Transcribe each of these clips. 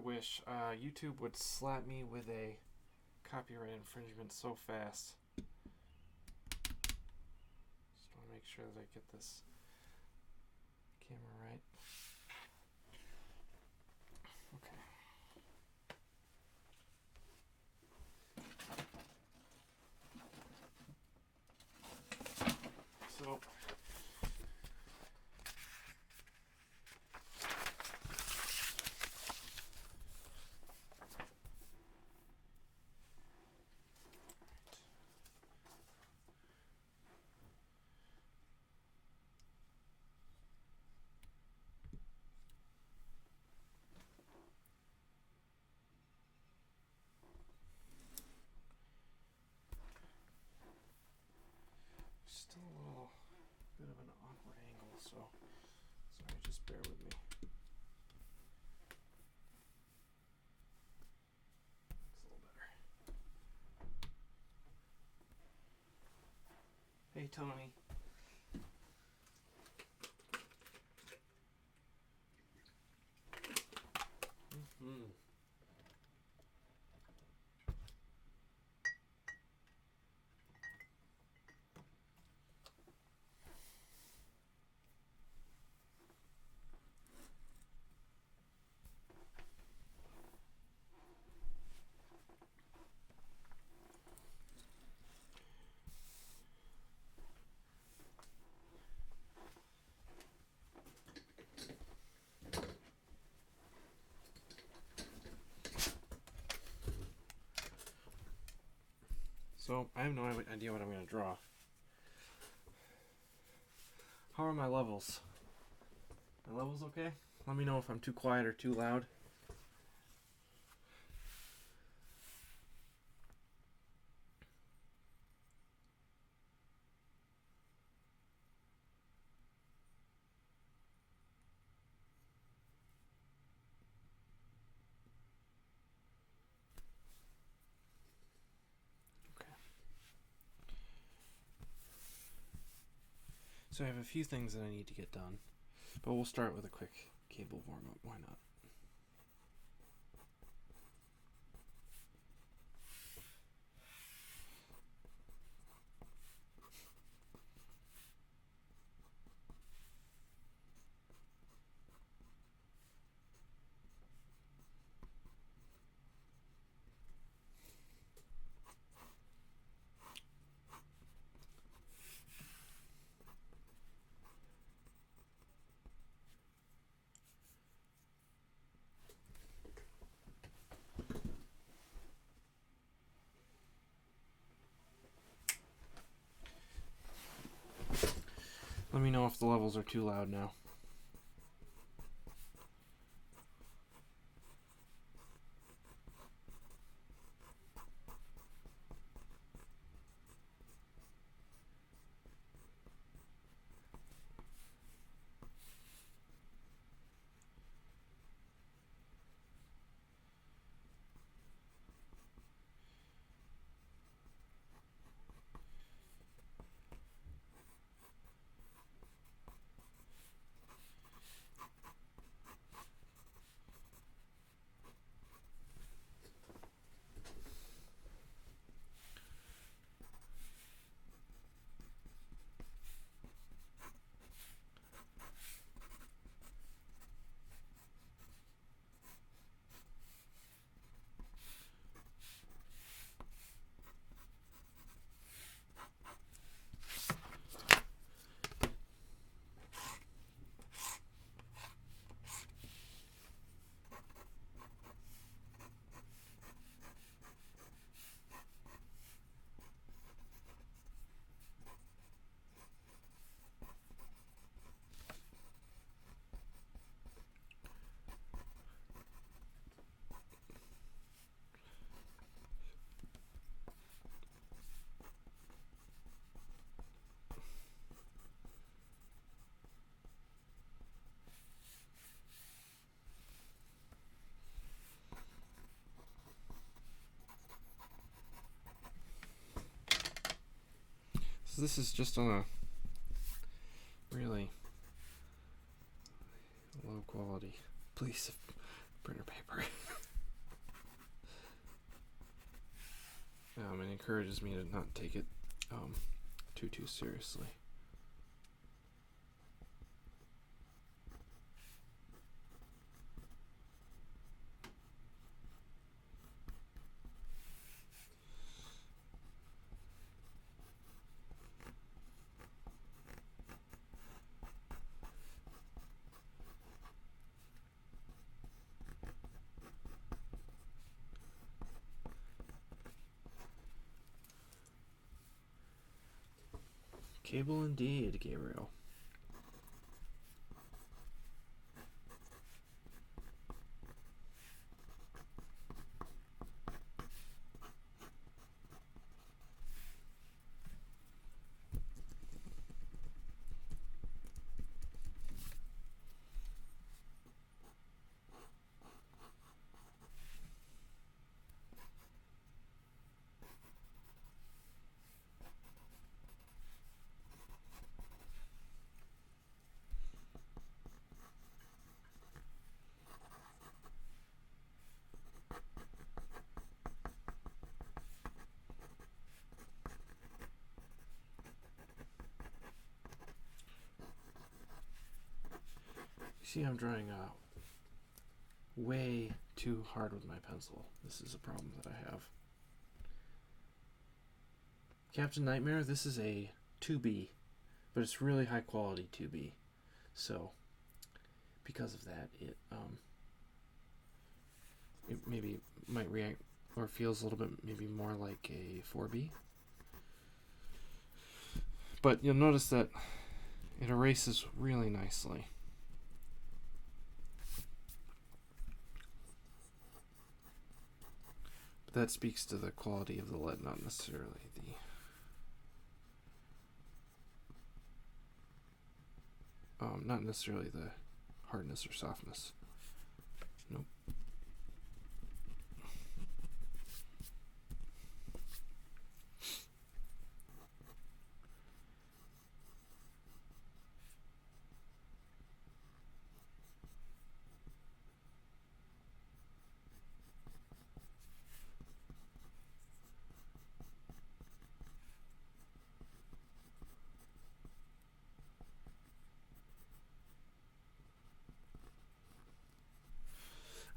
wish YouTube would slap me with a copyright infringement so fast. Just want to make sure that I get this camera right. Okay. So still a little bit of an awkward angle, so sorry, just bear with me. Looks a little better. Hey, Tony. Mm-hmm. So, I have no idea what I'm going to draw. How are my levels? My levels okay? Let me know if I'm too quiet or too loud. So I have a few things that I need to get done, but we'll start with a quick cable warm-up. Why not? Let me know if the levels are too loud now. So this is just on a really low quality piece of printer paper. encourages me to not take it too seriously. Cable indeed, Gabriel. See, I'm drawing way too hard with my pencil. This is a problem that I have. Captain Nightmare, this is a 2B, but it's really high quality 2B. So, because of that, it maybe might react or feels a little bit maybe more like a 4B. But you'll notice that it erases really nicely. But that speaks to the quality of the lead, not necessarily the hardness or softness. Nope.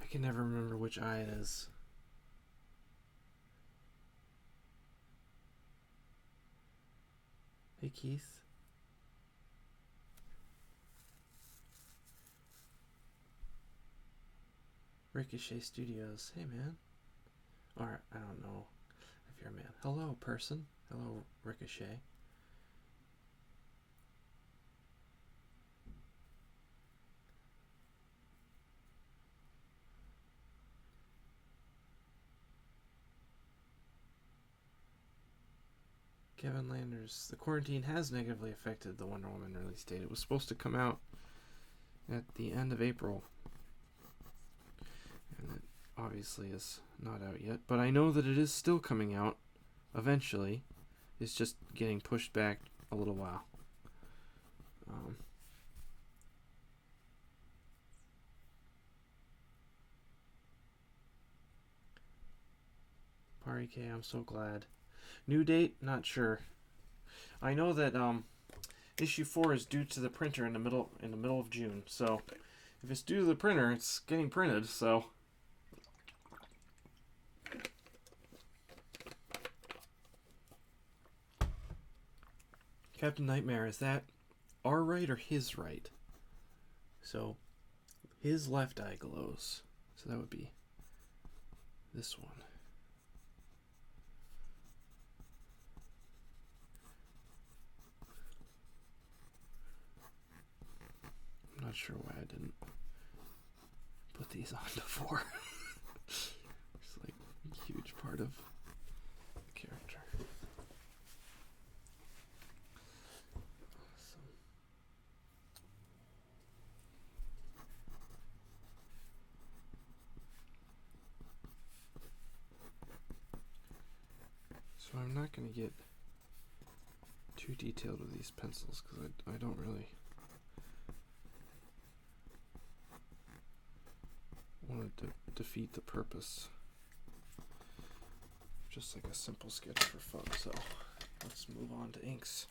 I can never remember which eye it is. Hey, Keith. Ricochet Studios. Hey, man. Or, I don't know if you're a man. Hello, person. Hello, Ricochet. Kevin Landers, the quarantine has negatively affected the Wonder Woman release date. It was supposed to come out at the end of April, and it obviously is not out yet. But I know that it is still coming out eventually. It's just getting pushed back a little while. Parike, I'm so glad. New date? Not sure. I know that issue 4 is due to the printer in the middle of June. So if it's due to the printer, it's getting printed. So Captain Nightmare, is that our right or his right? So his left eye glows. So that would be this one. I'm not sure why I didn't put these on before. It's like a huge part of the character. Awesome. So I'm not going to get too detailed with these pencils because I don't really want to defeat the purpose. just like a simple sketch for fun. So let's move on to inks.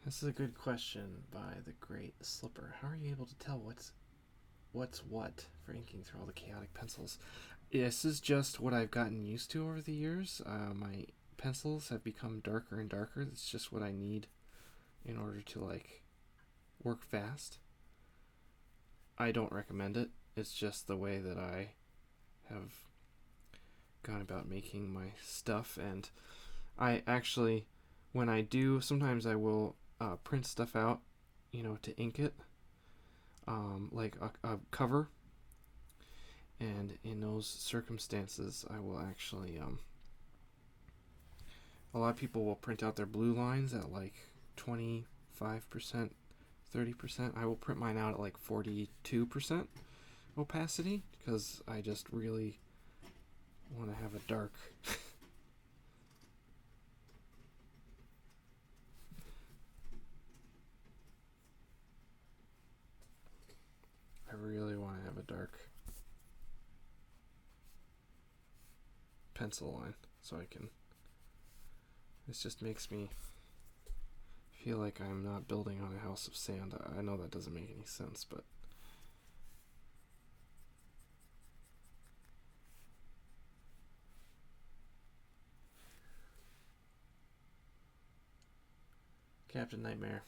This is a good question by the Great Slipper. How are you able to tell what's what for inking through all the chaotic pencils? This is just what I've gotten used to over the years. My pencils have become darker and darker. It's just what I need in order to like work fast. I don't recommend it. It's just the way that I have gone about making my stuff. And I actually, when I do, sometimes I will print stuff out, to ink it, like a cover. And in those circumstances, I will actually, a lot of people will print out their blue lines at like 25%, 30%. I will print mine out at like 42% opacity because I just really want to have a dark I really want to have a dark pencil line so I can, this just makes me feel like I'm not building on a house of sand. I know that doesn't make any sense, but Captain Nightmare.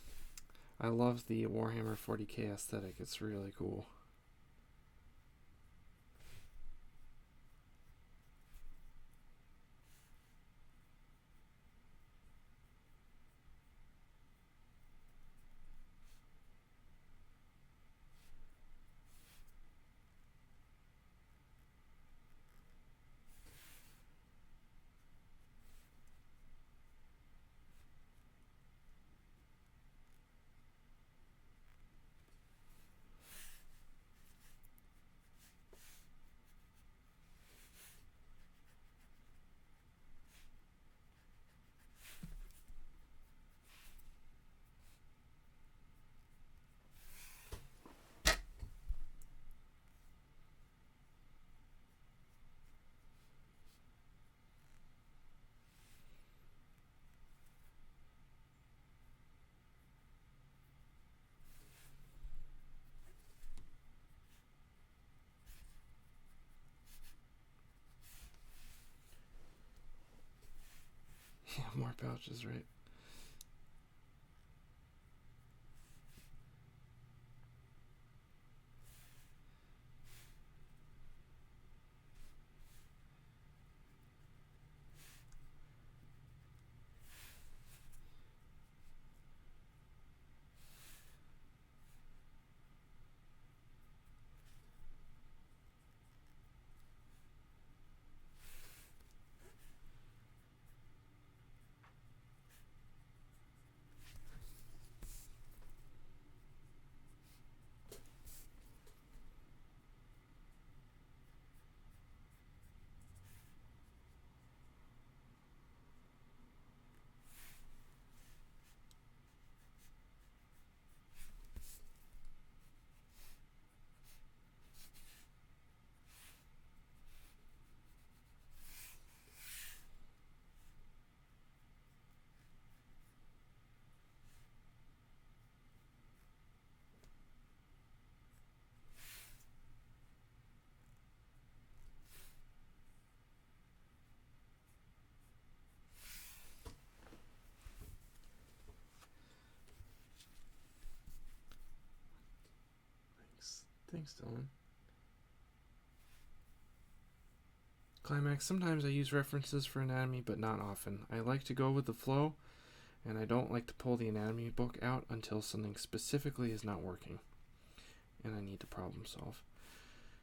I love the Warhammer 40k aesthetic. It's really cool. Yeah, more pouches, right? Thanks, Dylan. Climax, sometimes I use references for anatomy, but not often. I like to go with the flow, and I don't like to pull the anatomy book out until something specifically is not working, and I need to problem solve.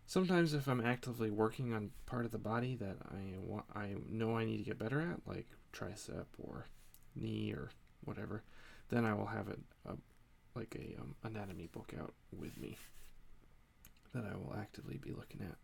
Sometimes if I'm actively working on part of the body that I know I need to get better at, like tricep or knee or whatever, then I will have a anatomy book out with me that I will actively be looking at.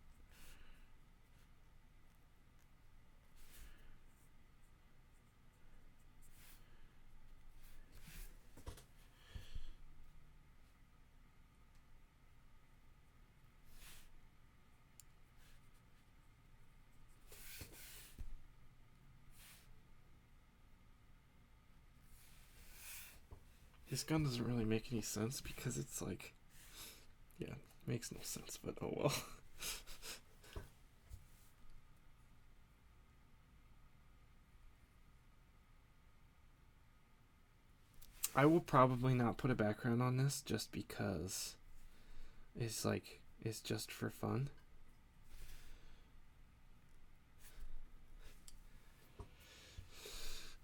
This gun doesn't really make any sense because it's like, yeah, it makes no sense, but oh well. I will probably not put a background on this just because it's just for fun.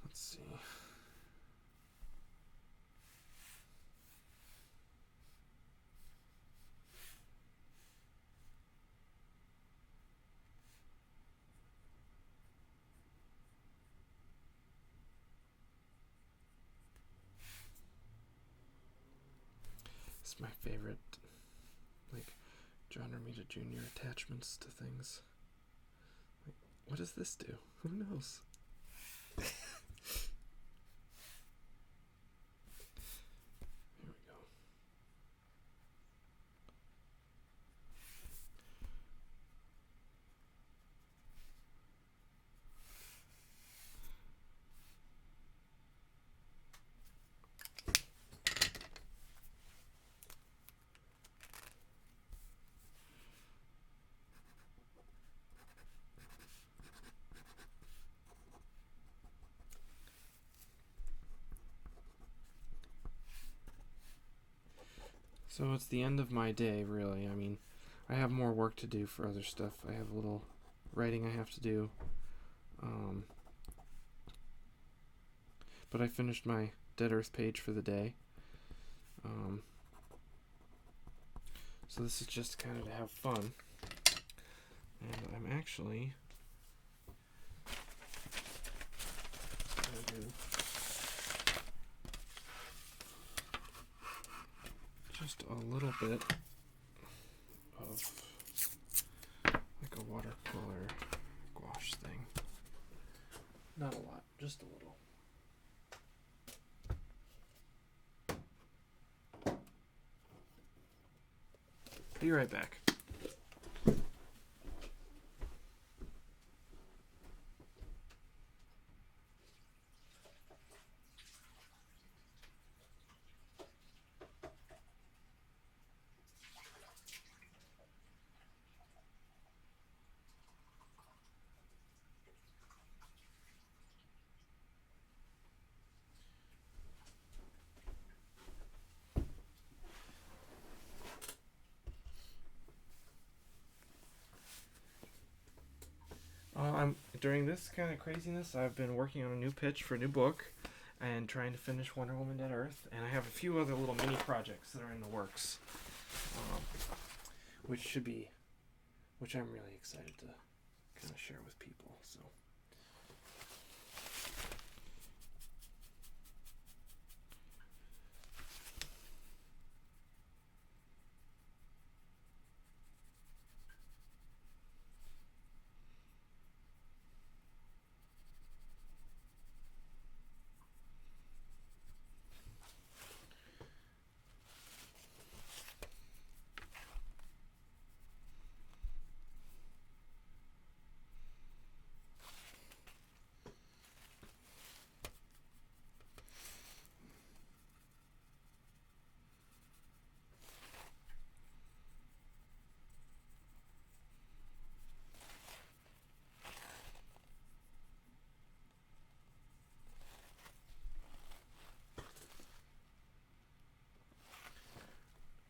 Let's see. It's my favorite, like, John Romita Jr. attachments to things. Like, what does this do? Who knows? Here we go. So it's the end of my day, really. I mean, I have more work to do for other stuff. I have a little writing I have to do. But I finished my Dead Earth page for the day. So this is just kind of to have fun. And I'm actually going to do just a little bit of like a watercolor gouache thing. Not a lot, just a little. Be right back. During this kind of craziness, I've been working on a new pitch for a new book and trying to finish Wonder Woman Dead Earth, and I have a few other little mini projects that are in the works, which I'm really excited to kind of share with people. So.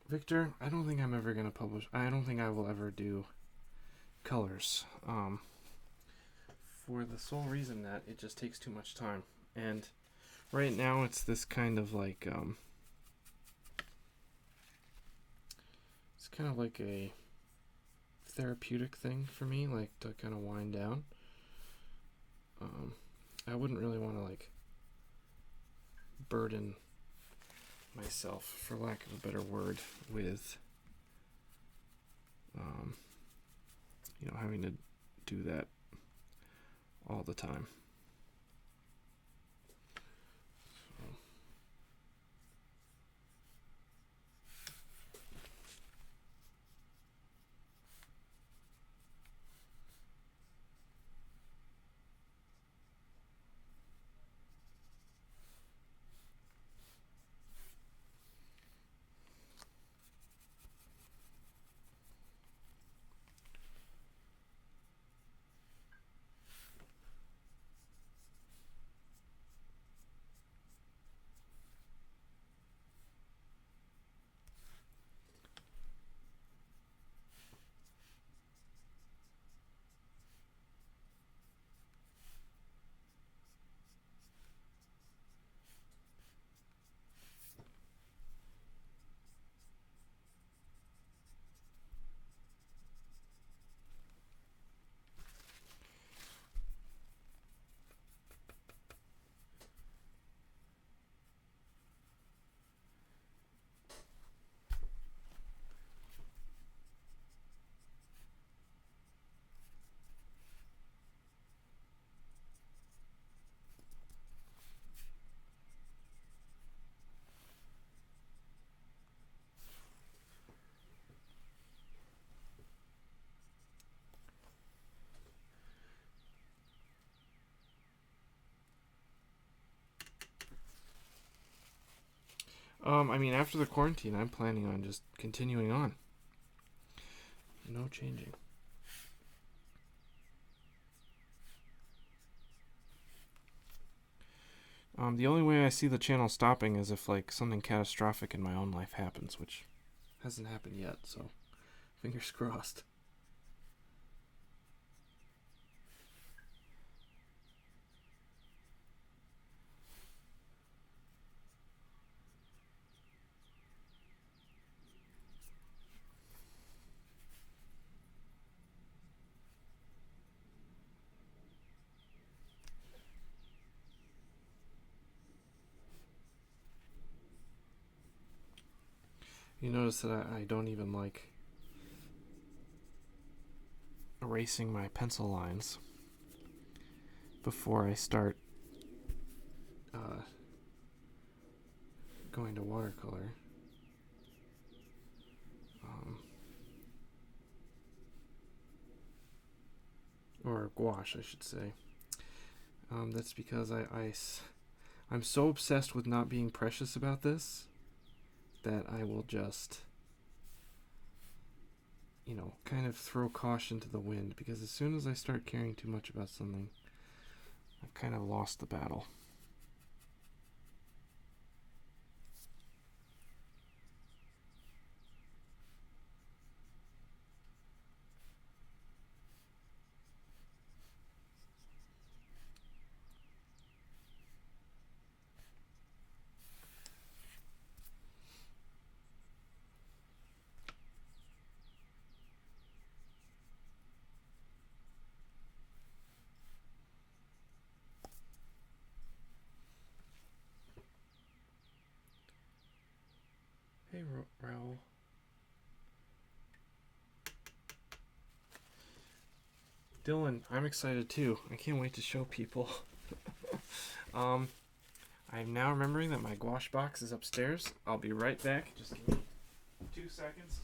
Victor, I don't think I'm ever going to publish. I don't think I will ever do colors. For the sole reason that it just takes too much time. And right now it's this kind of like, it's kind of like a therapeutic thing for me, like to kind of wind down. I wouldn't really want to like burden myself, for lack of a better word, with having to do that all the time. I mean, after the quarantine, I'm planning on just continuing on. No changing. The only way I see the channel stopping is if like something catastrophic in my own life happens, which hasn't happened yet, so fingers crossed. You notice that I don't even like erasing my pencil lines before I start going to watercolor. Or gouache, I should say. That's because I'm so obsessed with not being precious about this that I will just, kind of throw caution to the wind, because as soon as I start caring too much about something, I've kind of lost the battle. Hey, Raoul. Dylan, I'm excited too. I can't wait to show people. I'm now remembering that my gouache box is upstairs. I'll be right back. Just give me 2 seconds.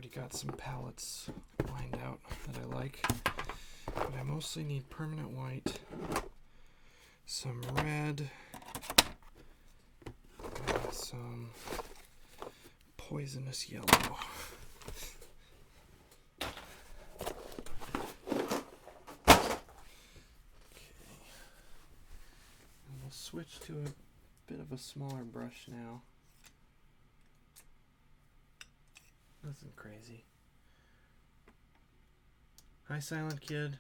already got some palettes lined out that I like, but I mostly need permanent white, some red, and some poisonous yellow. Switch to a bit of a smaller brush now. Nothing crazy. Hi, Silent Kid.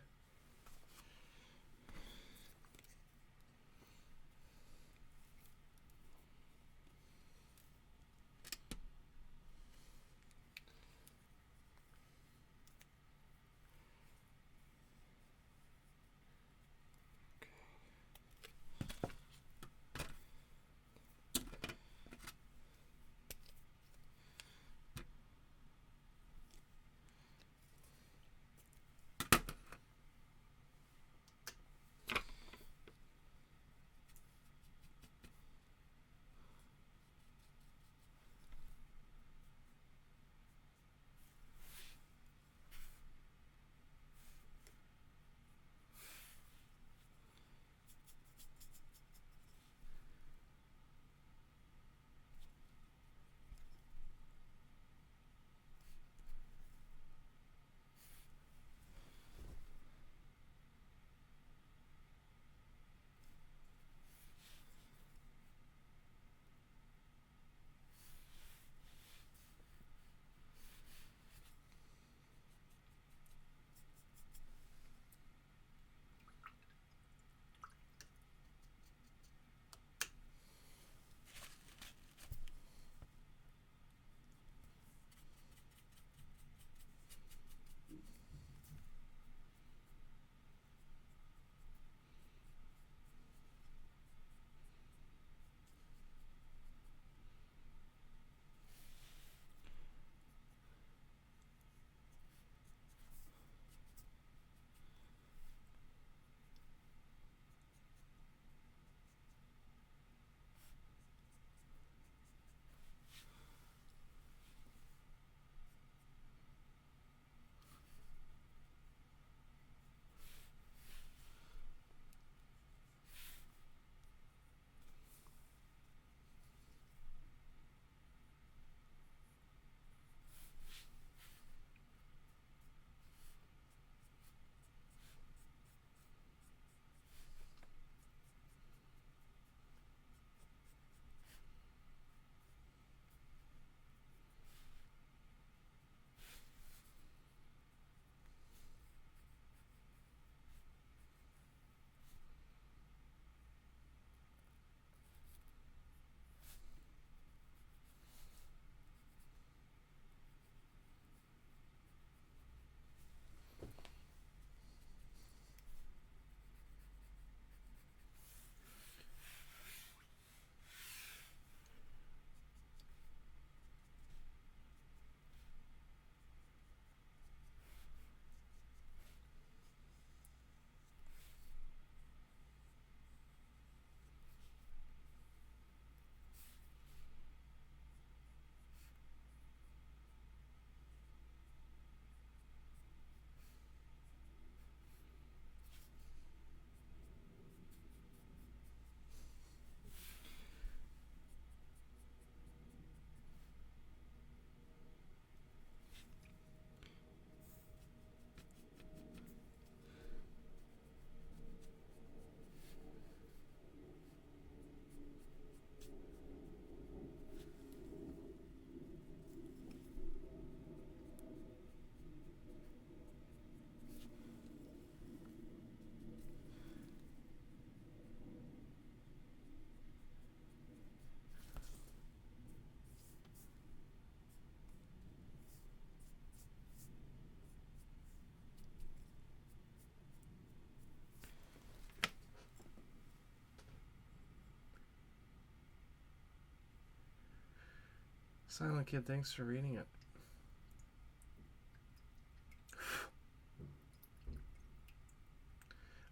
Silent Kid, thanks for reading it.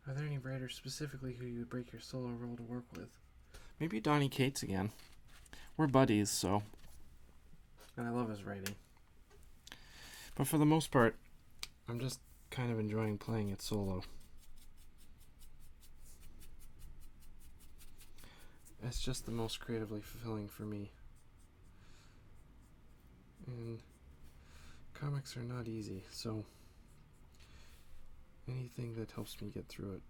Are there any writers specifically who you would break your solo role to work with? Maybe Donnie Cates again. We're buddies, so. And I love his writing. But for the most part, I'm just kind of enjoying playing it solo. It's just the most creatively fulfilling for me. And comics are not easy, so anything that helps me get through it.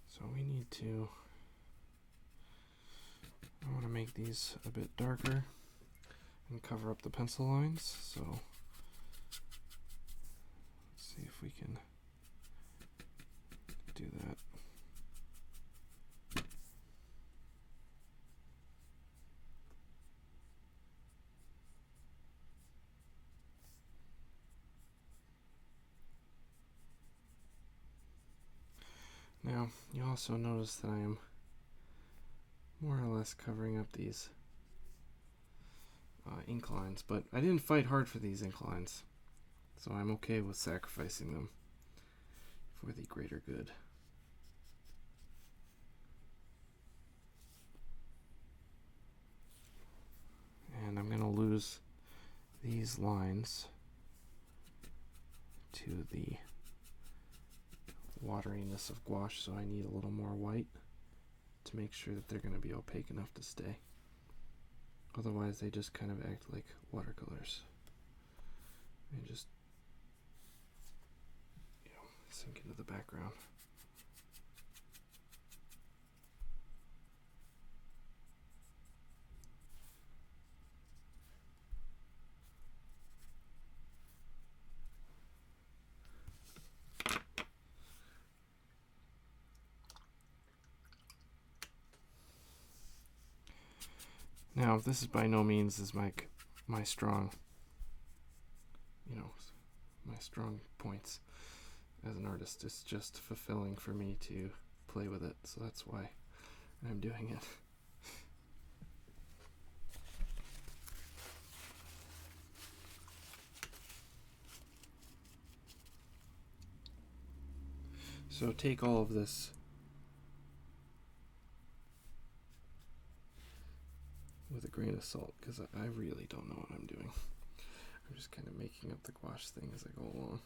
So we need to, I want to make these a bit darker and cover up the pencil lines, so let's see if we can do that. Now, you also notice that I am more or less covering up these ink lines, but I didn't fight hard for these ink lines, so I'm okay with sacrificing them for the greater good. And I'm going to lose these lines to the wateriness of gouache, so I need a little more white to make sure that they're going to be opaque enough to stay. Otherwise they just kind of act like watercolors. They just, sink into the background. Now, this is by no means is my strong, my strong points as an artist. It's just fulfilling for me to play with it, so that's why I'm doing it. So take all of this with a grain of salt, because I really don't know what I'm doing. I'm just kind of making up the gouache thing as I go along.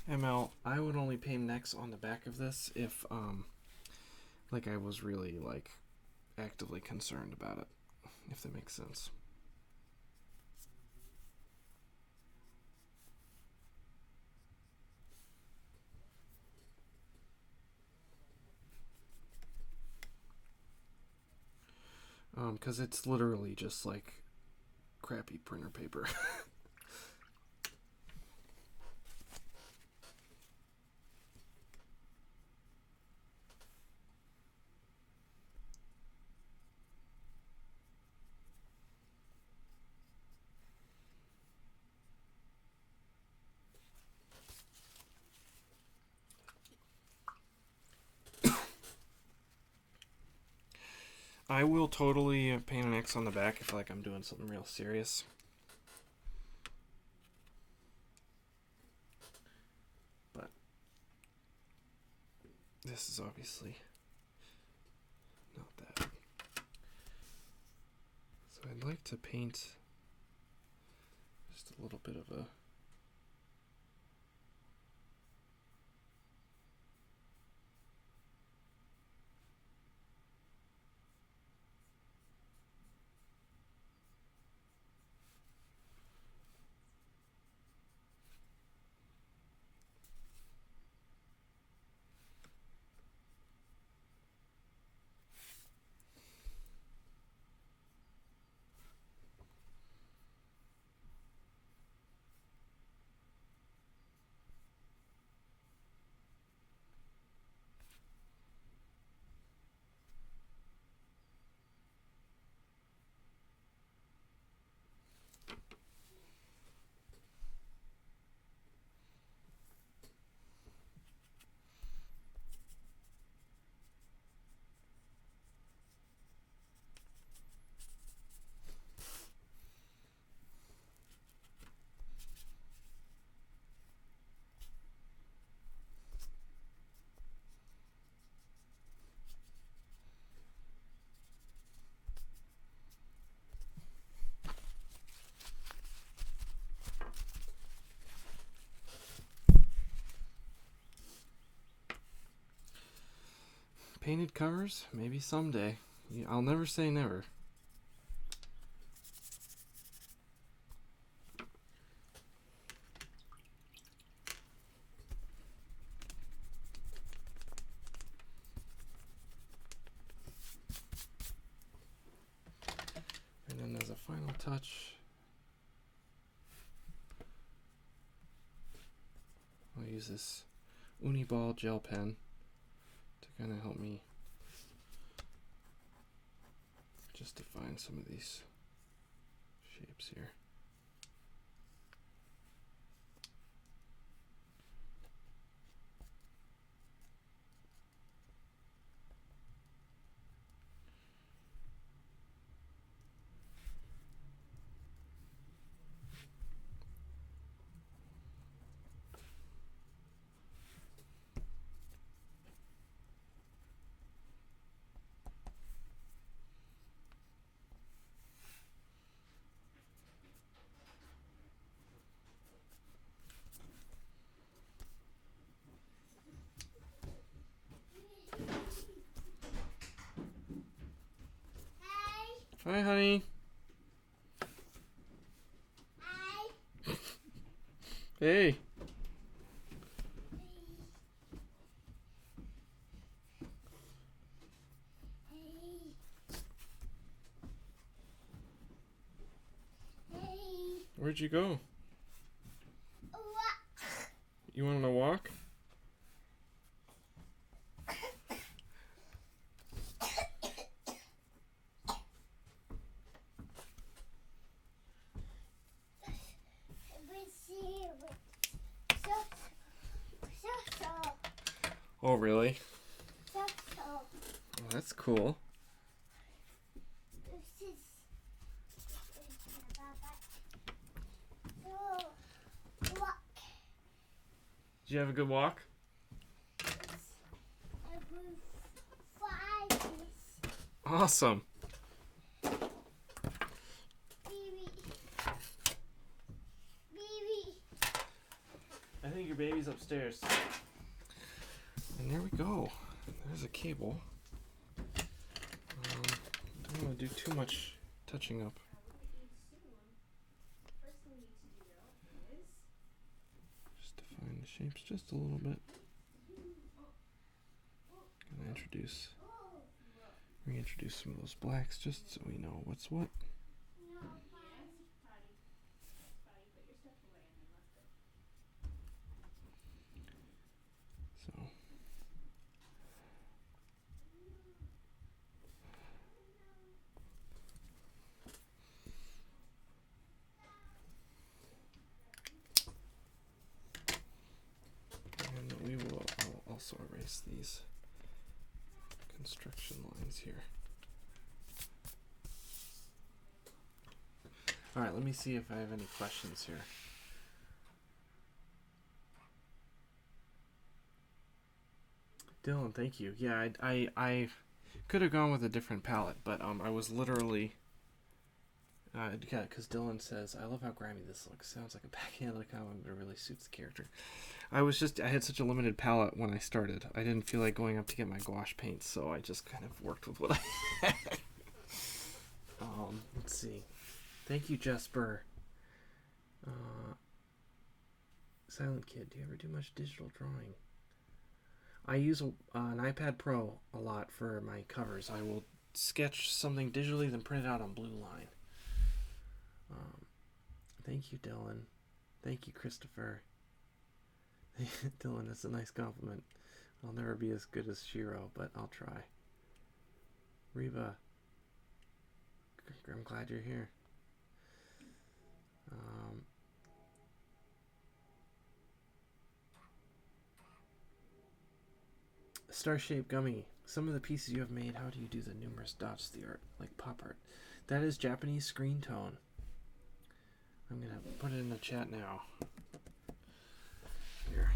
ML, I would only paint an X on the back of this if like I was really like actively concerned about it, if that makes sense. Because it's literally just like crappy printer paper. I will totally paint an X on the back if like I'm doing something real serious. But this is obviously not that. So I'd like to paint just a little bit of a painted covers, maybe someday. I'll never say never. And then as a final touch, I'll use this Uniball gel pen to kind of help me just define some of these shapes here. Hi, honey. Hi. Hey. Where'd you go? You want to walk? Oh, really? Oh, that's cool. Did you have a good walk? Awesome. I think your baby's upstairs. upstairs. And there we go. There's a cable. Don't want to do too much touching up. Just define the shapes just a little bit. Gonna reintroduce some of those blacks just so we know what's what. So and I'll also erase these construction lines here. All right, let me see if I have any questions here. Dylan, thank you. Yeah, I could have gone with a different palette, but I was literally because Dylan says, I love how grimy this looks. Sounds like a backhanded comment, but it really suits the character. I had such a limited palette when I started. I didn't feel like going up to get my gouache paints, so I just kind of worked with what I had. Let's see. Thank you, Jesper. Silent Kid, do you ever do much digital drawing? I use an iPad Pro a lot for my covers. I will sketch something digitally, then print it out on blue line. Thank you, Dylan. Thank you, Christopher. Dylan, that's a nice compliment. I'll never be as good as Shiro, but I'll try. Reba, I'm glad you're here. Star-shaped gummy. Some of the pieces you have made, how do you do the numerous dots, the art, like pop art? That is Japanese screen tone. I'm going to put it in the chat now. Here.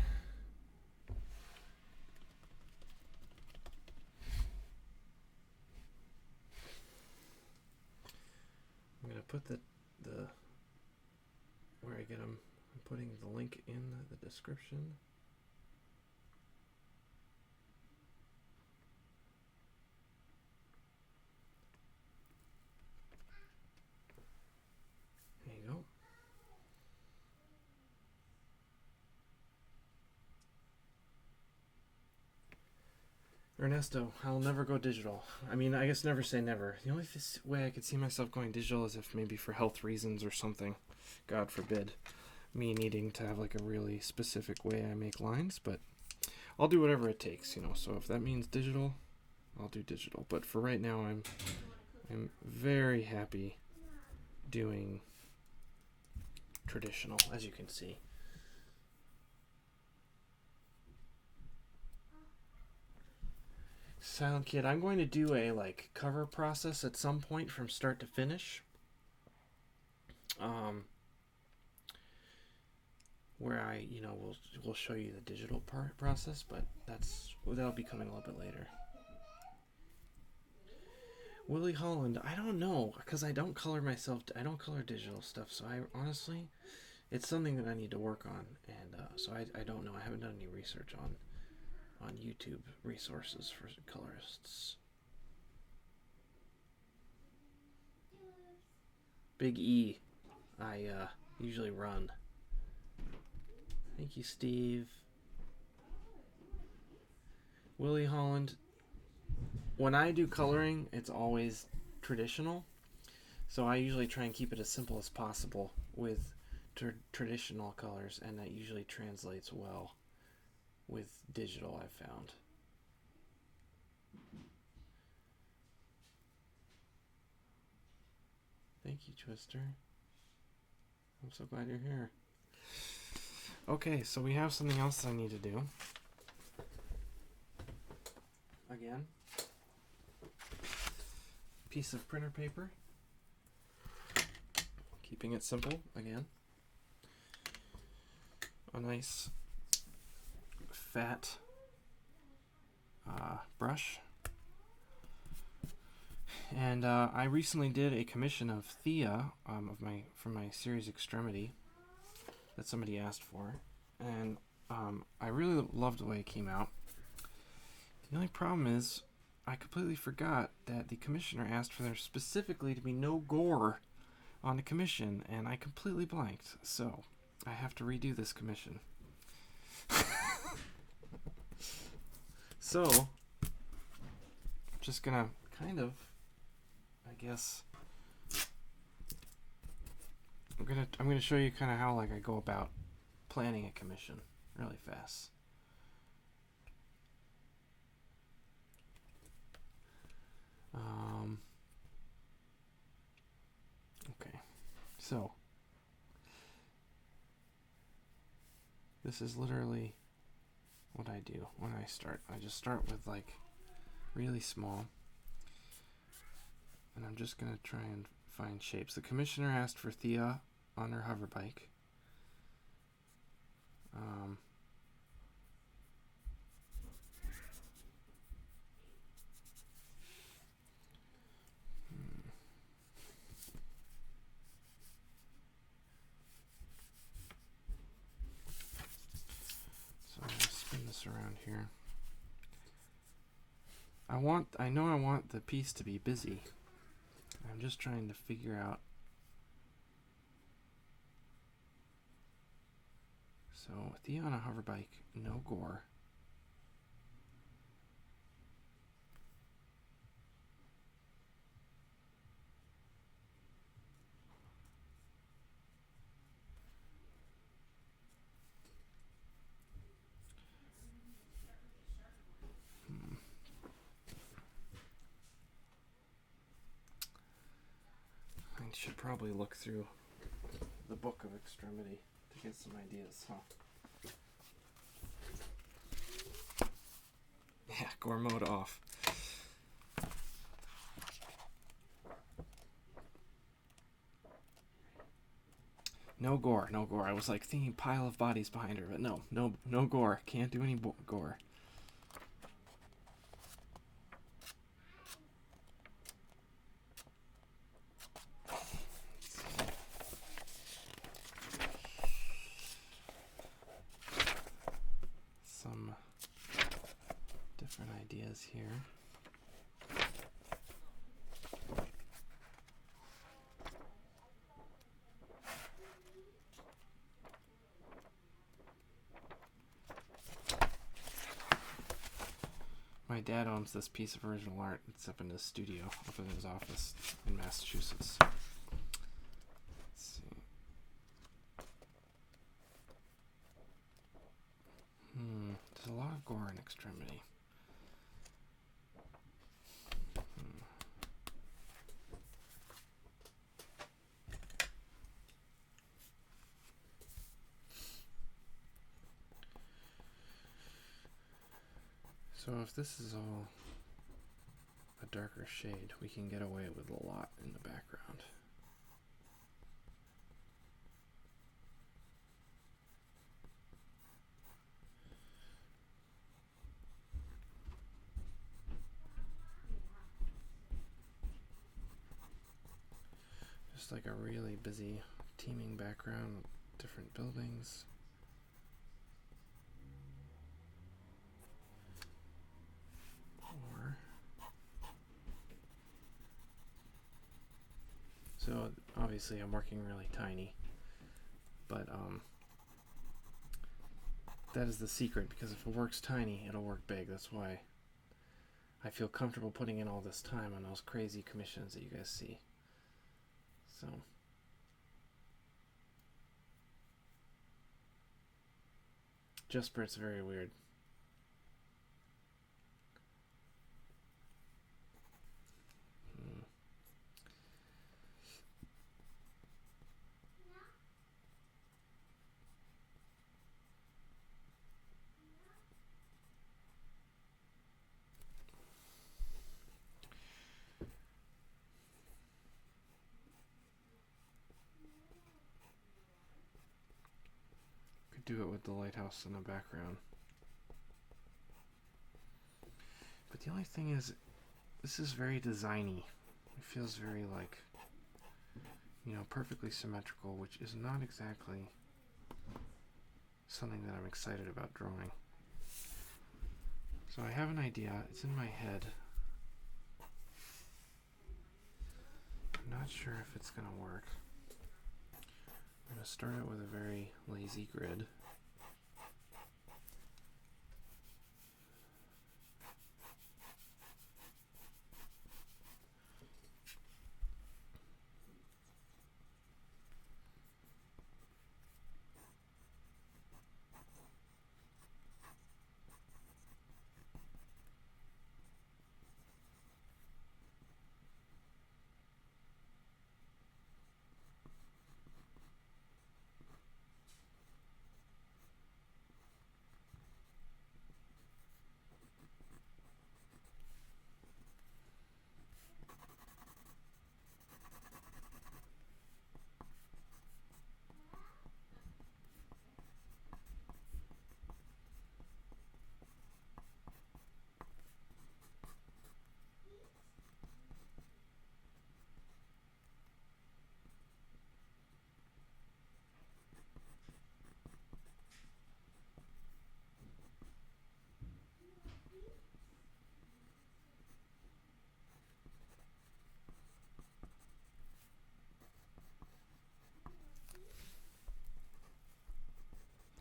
I'm going to put the where I get them. I'm putting the link in the description. There you go. Ernesto, I'll never go digital. I mean, I guess never say never. The only way I could see myself going digital is if maybe for health reasons or something. God forbid. Me needing to have like a really specific way I make lines, but I'll do whatever it takes, you know. So if that means digital, I'll do digital. But for right now, I'm very happy doing traditional, as you can see. Silent Kid, I'm going to do a like cover process at some point from start to finish. Where I, you know, we'll show you the digital process, but that'll be coming a little bit later. Willie Holland, I don't know, because I don't color myself. I don't color digital stuff, so I honestly, it's something that I need to work on, and so I don't know. I haven't done any research on YouTube resources for colorists. Big E, I usually run. Thank you, Steve. Willie Holland. When I do coloring, it's always traditional. So I usually try and keep it as simple as possible with traditional colors, and that usually translates well with digital, I've found. Thank you, Twister. I'm so glad you're here. Okay, so we have something else I need to do. Again. Piece of printer paper. Keeping it simple, again. A nice fat brush. And I recently did a commission of Thea from my series Extremity that somebody asked for, and I really loved the way it came out. The only problem is I completely forgot that the commissioner asked for there specifically to be no gore on the commission, and I completely blanked. So I have to redo this commission. So just gonna kind of, I guess, I'm gonna show you kind of how like I go about planning a commission really fast. Okay, so this is literally what I do when I start. I just start with like really small, and I'm just gonna try and find shapes. The commissioner asked for Thea on her hover bike. So I'm gonna spin this around here. I know I want the piece to be busy. I'm just trying to figure out. So Thea on a hover bike, no gore. I should probably look through the book of extremity to get some ideas, huh? Yeah, gore mode off. No gore, no gore. I was like thinking pile of bodies behind her, but no gore. Can't do any gore. Some different ideas here. My dad owns this piece of original art. It's up in his studio, up in his office in Massachusetts. Let's see. There's a lot of gore in extremity. So if this is all a darker shade, we can get away with a lot in the background. Just like a really busy, teeming background with different buildings. So obviously I'm working really tiny, but that is the secret, because if it works tiny, it'll work big. That's why I feel comfortable putting in all this time on those crazy commissions that you guys see. So Jesper's very weird. Do it with the lighthouse in the background. But the only thing is, this is very designy. It feels very like, perfectly symmetrical, which is not exactly something that I'm excited about drawing. So I have an idea. It's in my head. I'm not sure if it's going to work. I'm going to start out with a very lazy grid.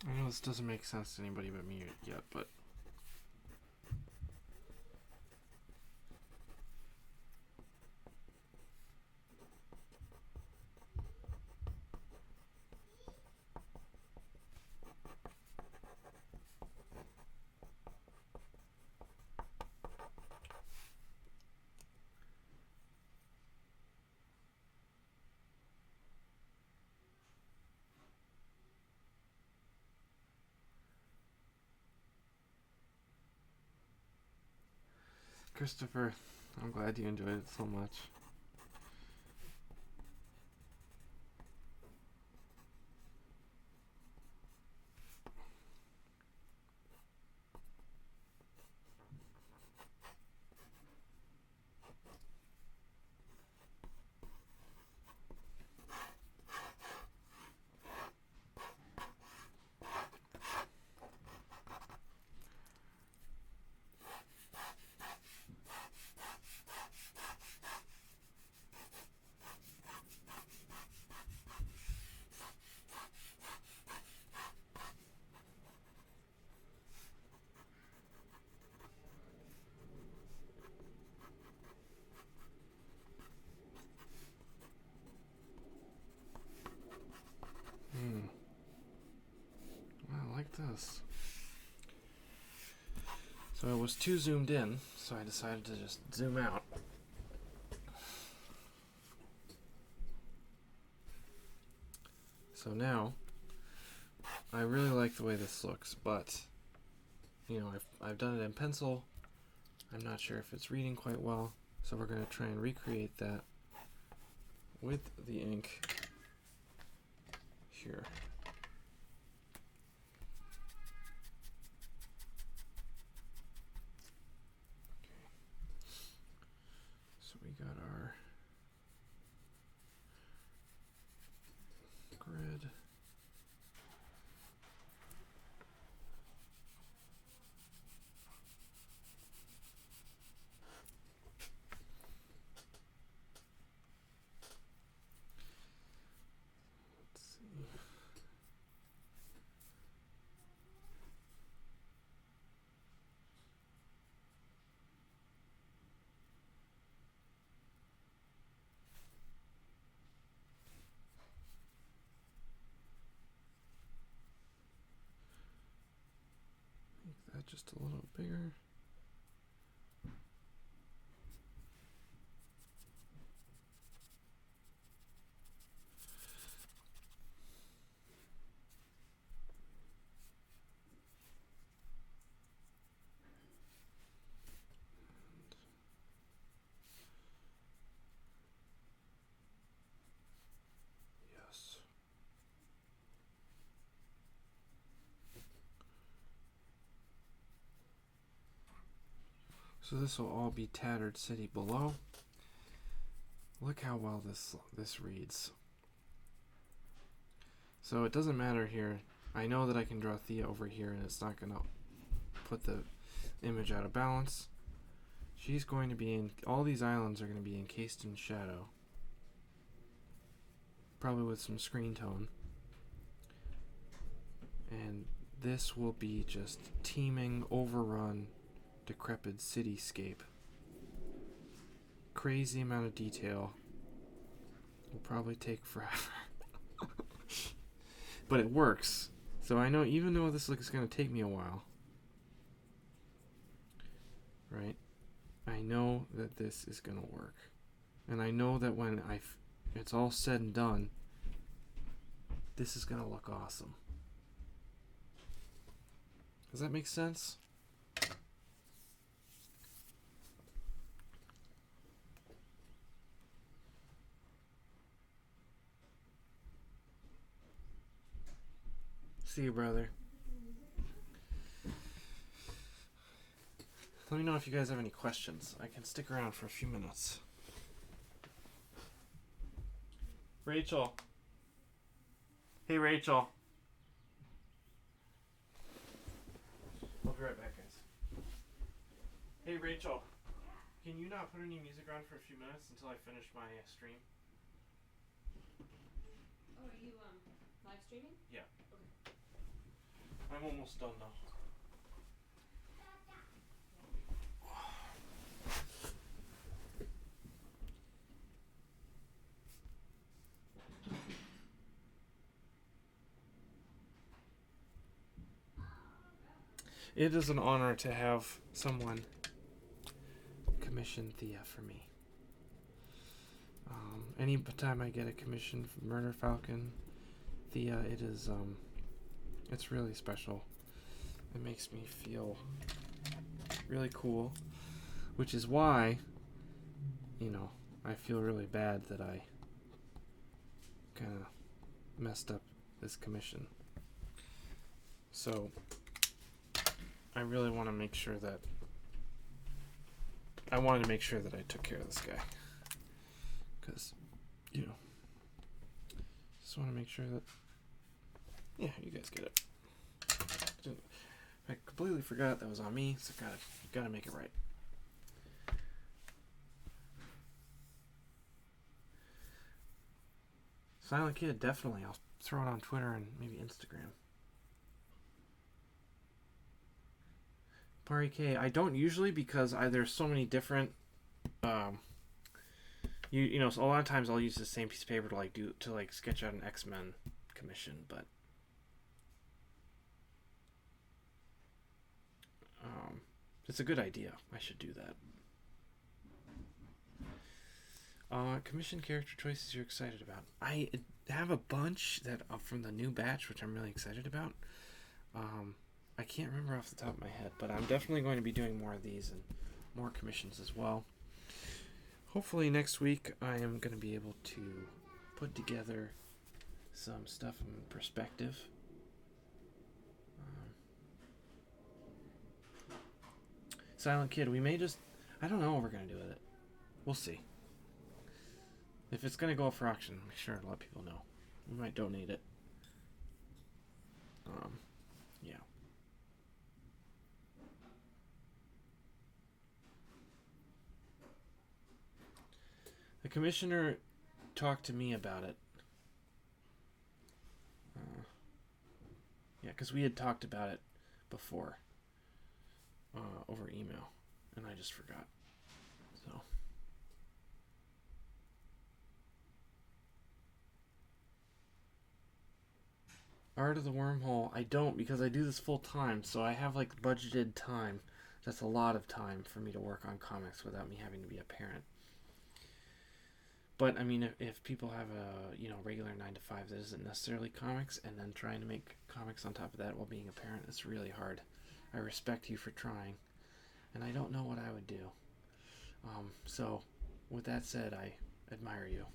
I know this doesn't make sense to anybody but me yet, but Christopher, I'm glad you enjoyed it so much. I like this. So it was too zoomed in, so I decided to just zoom out. So now, I really like the way this looks, but, you know, I've done it in pencil. I'm not sure if it's reading quite well, so we're going to try and recreate that with the ink here. So we got our grid. Let's see. Make that just a little bigger. Yes. So this will all be Tattered City below. Look how well this reads. So it doesn't matter here. I know that I can draw Thea over here and it's not going to put the image out of balance. She's going to be in, all these islands are going to be encased in shadow. Probably with some screen tone. And this will be just teeming, overrun, decrepit cityscape. Crazy amount of detail. Will probably take forever. But it works. So I know, even though this looks going to take me a while, right? I know that this is going to work. And I know that when it's all said and done, this is going to look awesome. Does that make sense? See you, brother. Let me know if you guys have any questions. I can stick around for a few minutes. Rachel. Hey, Rachel. I'll be right back, guys. Hey, Rachel. Can you not put any music on for a few minutes until I finish my stream? Oh, are you live streaming? Yeah. Okay. I'm almost done, though. It is an honor to have someone commission Thea for me. Any time I get a commission from Murder Falcon, Thea, it is it's really special. It makes me feel really cool, which is why, I feel really bad that I kind of messed up this commission. So I really want to make sure that I wanted to make sure that I took care of this guy, because just want to make sure that you guys get it. I completely forgot that was on me, so gotta make it right. Silent Kid, definitely. I'll throw it on Twitter and maybe Instagram. Pari K, I don't usually, because there's so many different so a lot of times I'll use the same piece of paper to sketch out an X-Men commission, but it's a good idea. I should do that. Commission character choices you're excited about. I have a bunch that from the new batch, which I'm really excited about. I can't remember off the top of my head, but I'm definitely going to be doing more of these and more commissions as well. Hopefully next week I am going to be able to put together some stuff in perspective. Silent Kid, we may just... I don't know what we're going to do with it. We'll see. If it's going to go up for auction, make sure to let people know. We might donate it. Yeah. The commissioner talked to me about it. Yeah, because we had talked about it before over email, and I just forgot. So. Art of the Wormhole, I don't, because I do this full time, so I have budgeted time. That's a lot of time for me to work on comics without me having to be a parent. But I mean, if people have a regular 9-to-5 that isn't necessarily comics, and then trying to make comics on top of that while being a parent, it's really hard. I respect you for trying, and I don't know what I would do. So, with that said, I admire you.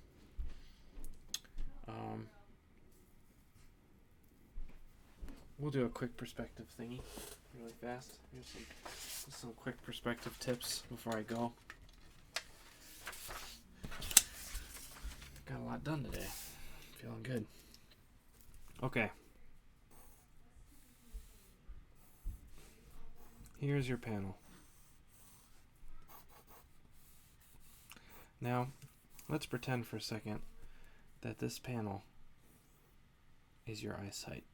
We'll do a quick perspective thingy, really fast. Here's some quick perspective tips before I go. Got a lot done today. Feeling good. Okay. here's your panel. Now, let's pretend for a second that this panel is your eyesight.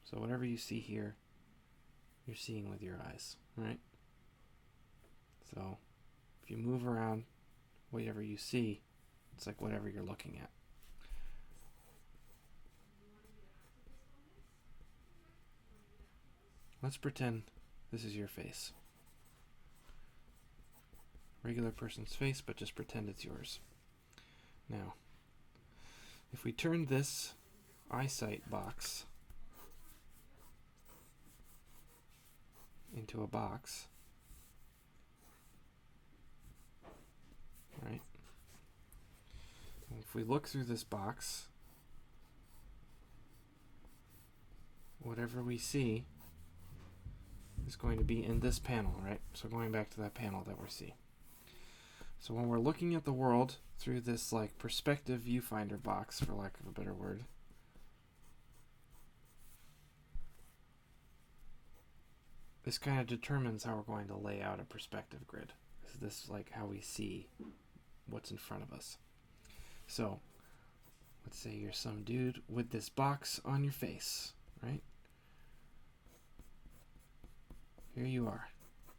So whatever you see here, you're seeing with your eyes, right? So if you move around whatever you see, it's like whatever you're looking at. Let's pretend this is your face. Regular person's face, but just pretend it's yours. Now, if we turn this eyesight box into a box, right? And if we look through this box, whatever we see is going to be in this panel, right? So going back to that panel that we see. So when we're looking at the world through this like perspective viewfinder box, for lack of a better word, this kind of determines how we're going to lay out a perspective grid. This is like how we see what's in front of us. So let's say you're some dude with this box on your face, right? Here you are.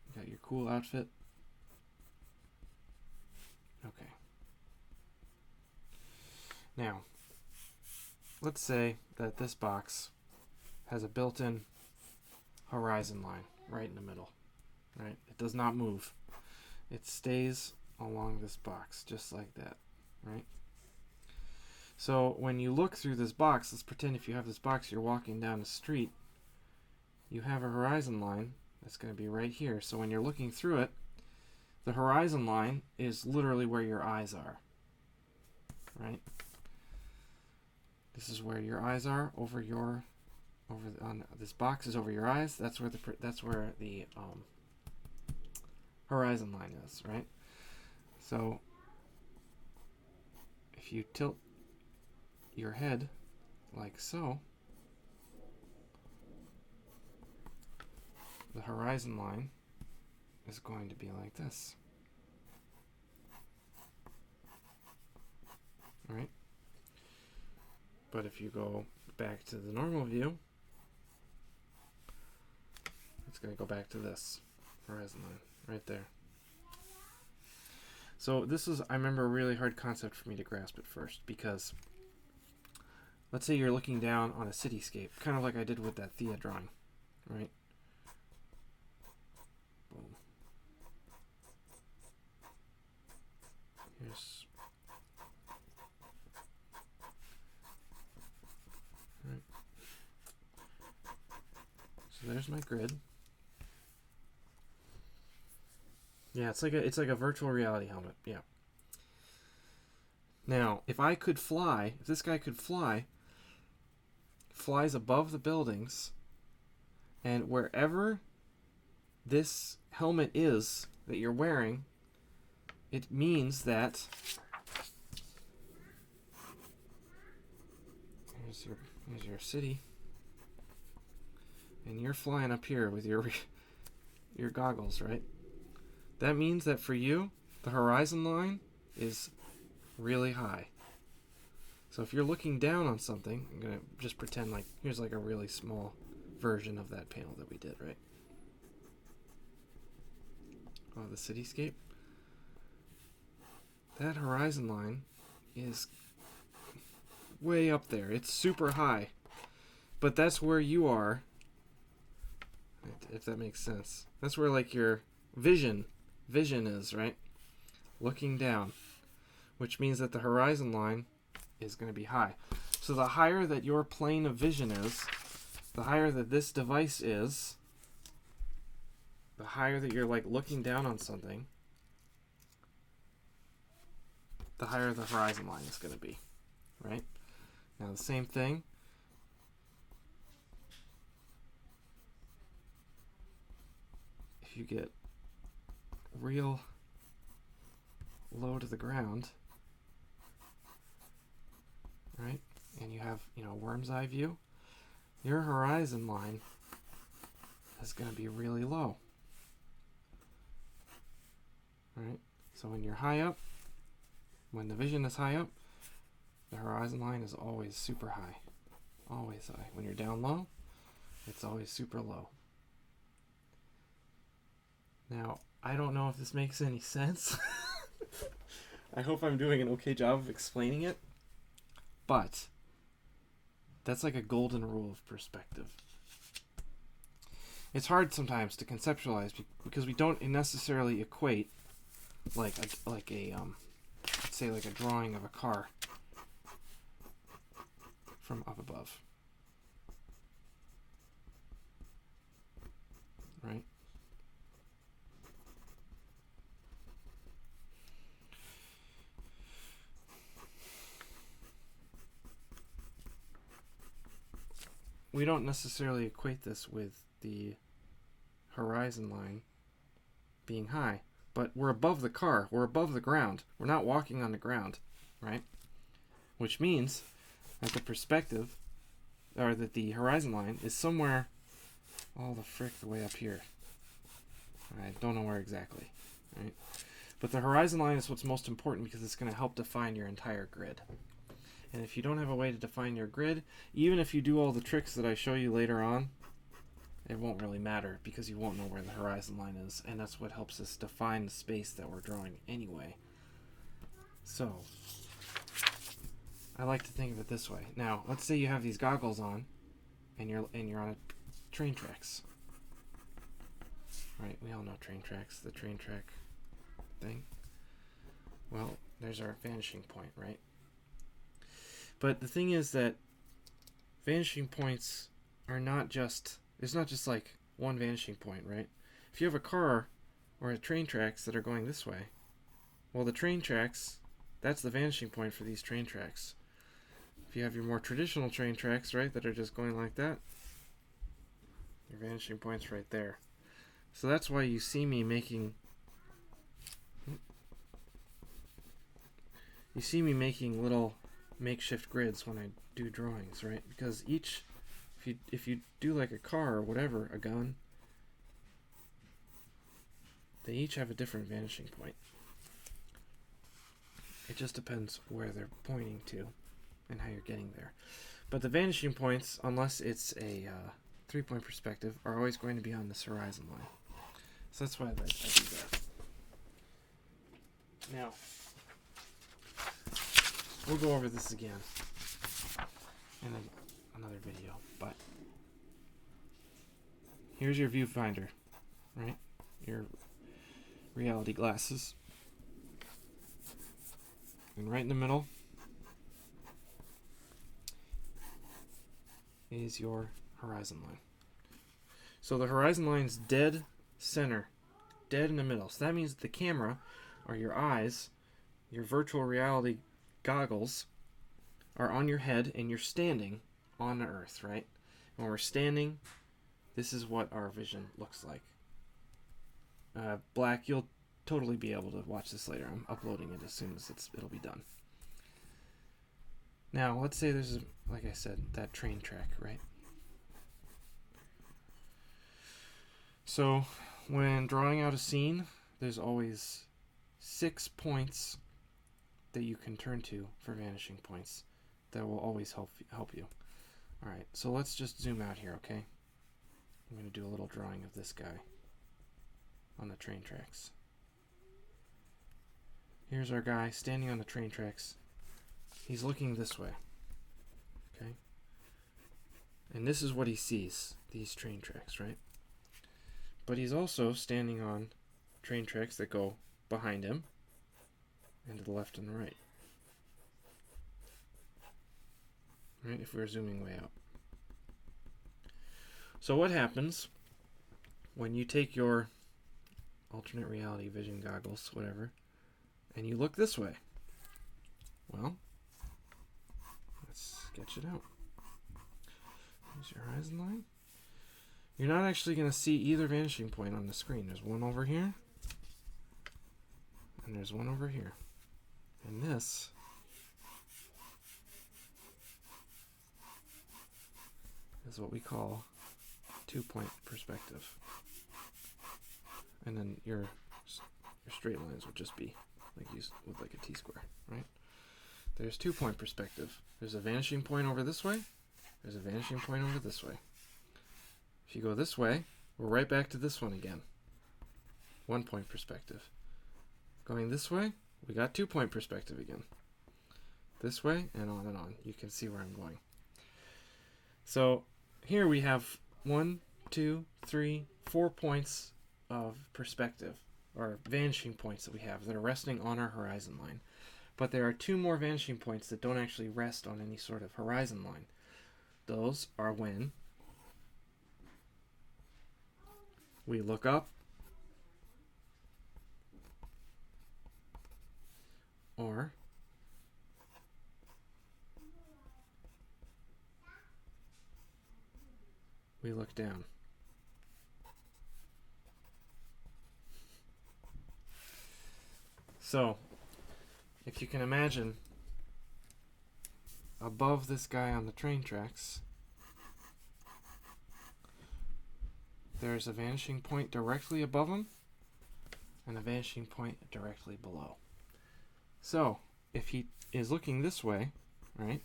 You got your cool outfit. Okay. Now, let's say that this box has a built-in horizon line right in the middle, right? It does not move. It stays along this box, just like that, right? So when you look through this box, let's pretend if you have this box, you're walking down the street, you have a horizon line that's going to be right here. So when you're looking through it, the horizon line is literally where your eyes are, right? This is where your eyes are on this box is over your eyes. That's where the horizon line is, right? So if you tilt your head like so, the horizon line is going to be like this. Right? But if you go back to the normal view, it's going to go back to this horizon line right there. So this is, I remember, a really hard concept for me to grasp at first, because let's say you're looking down on a cityscape, kind of like I did with that Thea drawing, right? Boom. Here's right. So there's my grid. Yeah, it's like a virtual reality helmet. Yeah. Now, if I could fly, if this guy could fly, flies above the buildings, and wherever this helmet is that you're wearing, it means that here's your city, and you're flying up here with your goggles, right? That means that for you, the horizon line is really high. So if you're looking down on something, I'm going to just pretend like here's like a really small version of that panel that we did, right? Oh, the cityscape. That horizon line is way up there. It's super high. But that's where you are, if that makes sense. That's where like your vision is, right? Looking down, which means that the horizon line is going to be high. So the higher that your plane of vision is, the higher that this device is, the higher that you're like looking down on something, the higher the horizon line is going to be, right? Now the same thing. If you get real low to the ground, right? And you have, worm's eye view, your horizon line is going to be really low. Right? So when you're high up, when the vision is high up, the horizon line is always super high. Always high. When you're down low, it's always super low. Now, I don't know if this makes any sense. I hope I'm doing an okay job of explaining it. But that's like a golden rule of perspective. It's hard sometimes to conceptualize because we don't necessarily equate like a let's say like a drawing of a car from up above. Right? We don't necessarily equate this with the horizon line being high, but we're above the car, we're above the ground, we're not walking on the ground, right? Which means that the perspective, or that the horizon line is somewhere all the frick the way up here. I don't know where exactly, right? But the horizon line is what's most important because it's going to help define your entire grid. And if you don't have a way to define your grid, even if you do all the tricks that I show you later on, it won't really matter because you won't know where the horizon line is, and that's what helps us define the space that we're drawing anyway. So, I like to think of it this way. Now, let's say you have these goggles on, and you're on a train tracks. Right? We all know train tracks, the train track thing. Well, there's our vanishing point, right? But the thing is that vanishing points are not just, there's not just like one vanishing point, right? If you have a car or a train tracks that are going this way, well, the train tracks, that's the vanishing point for these train tracks. If you have your more traditional train tracks, right, that are just going like that, your vanishing point's right there. So that's why you see me making little makeshift grids when I do drawings, right? Because each, if you do like a car or whatever, a gun, they each have a different vanishing point. It just depends where they're pointing to and how you're getting there. But the vanishing points, unless it's a 3-point perspective, are always going to be on this horizon line. So that's why I do that. Now, we'll go over this again in another video, but here's your viewfinder, right? Your reality glasses. And right in the middle is your horizon line. So the horizon line's dead center, dead in the middle. So that means the camera, or your eyes, your virtual reality goggles, are on your head and you're standing on the earth, right? When we're standing, this is what our vision looks like. Black, you'll totally be able to watch this later. I'm uploading it as soon as it'll be done. Now, let's say there's, like I said, that train track, right? So, when drawing out a scene, there's always 6 points that you can turn to for vanishing points that will always help you. Alright, so let's just zoom out here, okay? I'm going to do a little drawing of this guy on the train tracks. Here's our guy standing on the train tracks. He's looking this way, okay? And this is what he sees, these train tracks, right? But he's also standing on train tracks that go behind him and to the left and the right. Right, if we're zooming way out. So what happens when you take your alternate reality vision goggles, whatever, and you look this way? Well, let's sketch it out. Here's your horizon line. You're not actually going to see either vanishing point on the screen. There's one over here, and there's one over here. And this is what we call 2-point perspective. And then your your straight lines would just be like used with like a T-square, right? There's 2-point perspective. There's a vanishing point over this way. There's a vanishing point over this way. If you go this way, we're right back to this one again. 1-point perspective. Going this way, we got 2-point perspective again. This way, and on and on. You can see where I'm going. So here we have 1, 2, 3, 4 points of perspective, or vanishing points that we have that are resting on our horizon line. But there are 2 more vanishing points that don't actually rest on any sort of horizon line. Those are when we look up or we look down. So, if you can imagine, above this guy on the train tracks, there's a vanishing point directly above him and a vanishing point directly below. So, if he is looking this way, right,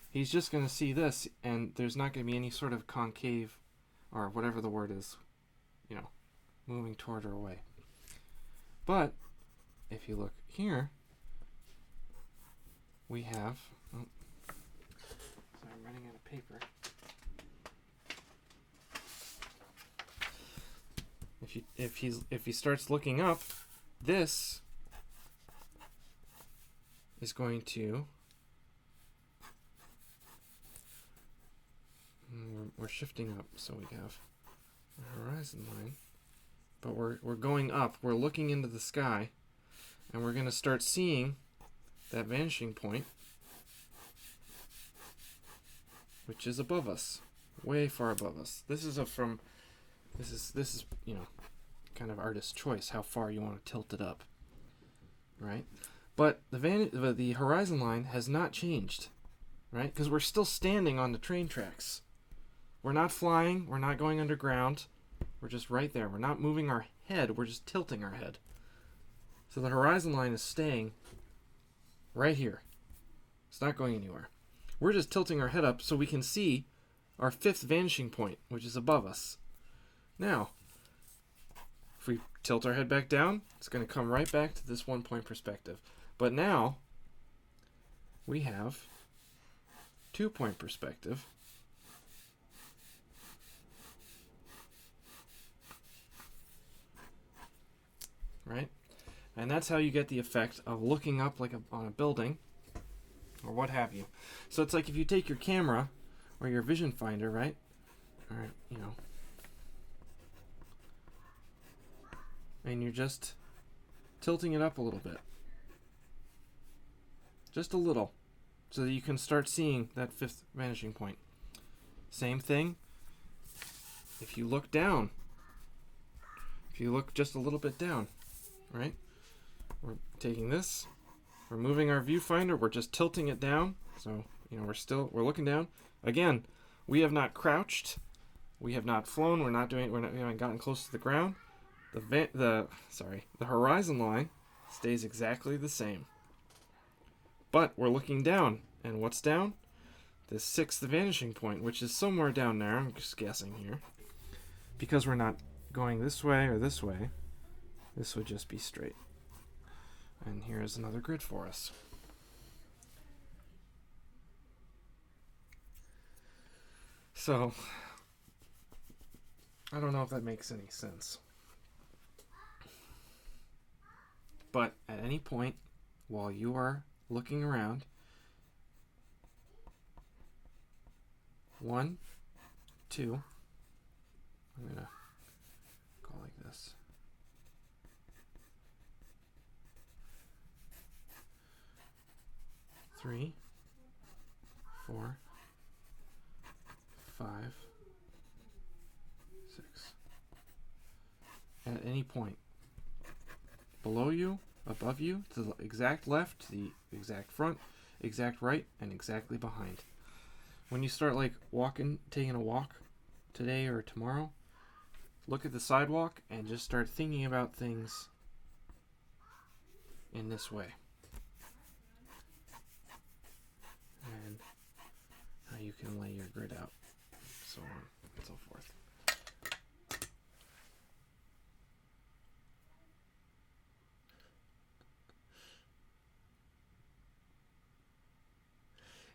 he's just going to see this, and there's not going to be any sort of concave, or whatever the word is, moving toward or away. But, if you look here, we have, sorry, I'm running out of paper. If he starts looking up, this is going to, we're shifting up, so we have a horizon line, but we're going up. We're looking into the sky, and we're going to start seeing that vanishing point, which is above us, way far above us. This is kind of artist's choice how far you want to tilt it up, right? But the horizon line has not changed, right? Because we're still standing on the train tracks. We're not flying. We're not going underground. We're just right there. We're not moving our head. We're just tilting our head. So the horizon line is staying right here. It's not going anywhere. We're just tilting our head up so we can see our 5th vanishing point, which is above us. Now, if we tilt our head back down, it's going to come right back to this 1-point perspective. But now, we have 2-point perspective. Right? And that's how you get the effect of looking up like on a building or what have you. So it's like if you take your camera or your vision finder, right? Or, and you're just tilting it up a little bit. Just a little. So that you can start seeing that 5th vanishing point. Same thing. If you look down. If you look just a little bit down. Right? We're taking this. We're moving our viewfinder. We're just tilting it down. So, we're looking down. Again, we have not crouched. We have not flown. We haven't gotten close to the ground. The horizon line stays exactly the same. But we're looking down. And what's down? The 6th vanishing point, which is somewhere down there. I'm just guessing here. Because we're not going this way or this way, this would just be straight. And here's another grid for us. So, I don't know if that makes any sense. But at any point, while you are looking around, 1, 2, I'm going to go like this. 3, 4, 5, 6. At any point, below you, above you, to the exact left, to the exact front, exact right, and exactly behind. When you start taking a walk today or tomorrow, look at the sidewalk and just start thinking about things in this way. And how you can lay your grid out, so on and so forth.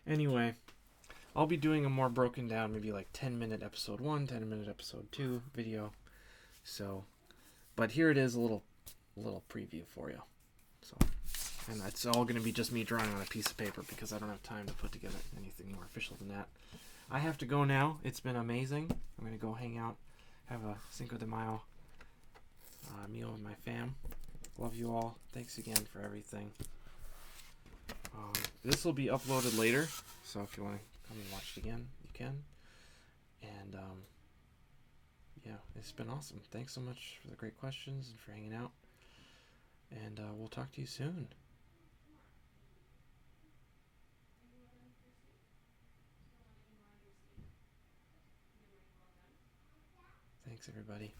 Anyway, I'll be doing a more broken down, maybe like 10-minute episode 1, 10-minute episode 2 video. So, but here it is, a little preview for you. So, and it's all going to be just me drawing on a piece of paper because I don't have time to put together anything more official than that. I have to go now. It's been amazing. I'm going to go hang out, have a Cinco de Mayo meal with my fam. Love you all. Thanks again for everything. This will be uploaded later, so if you want to come and watch it again, you can. And yeah, it's been awesome. Thanks so much for the great questions and for hanging out. And we'll talk to you soon. Thanks, everybody.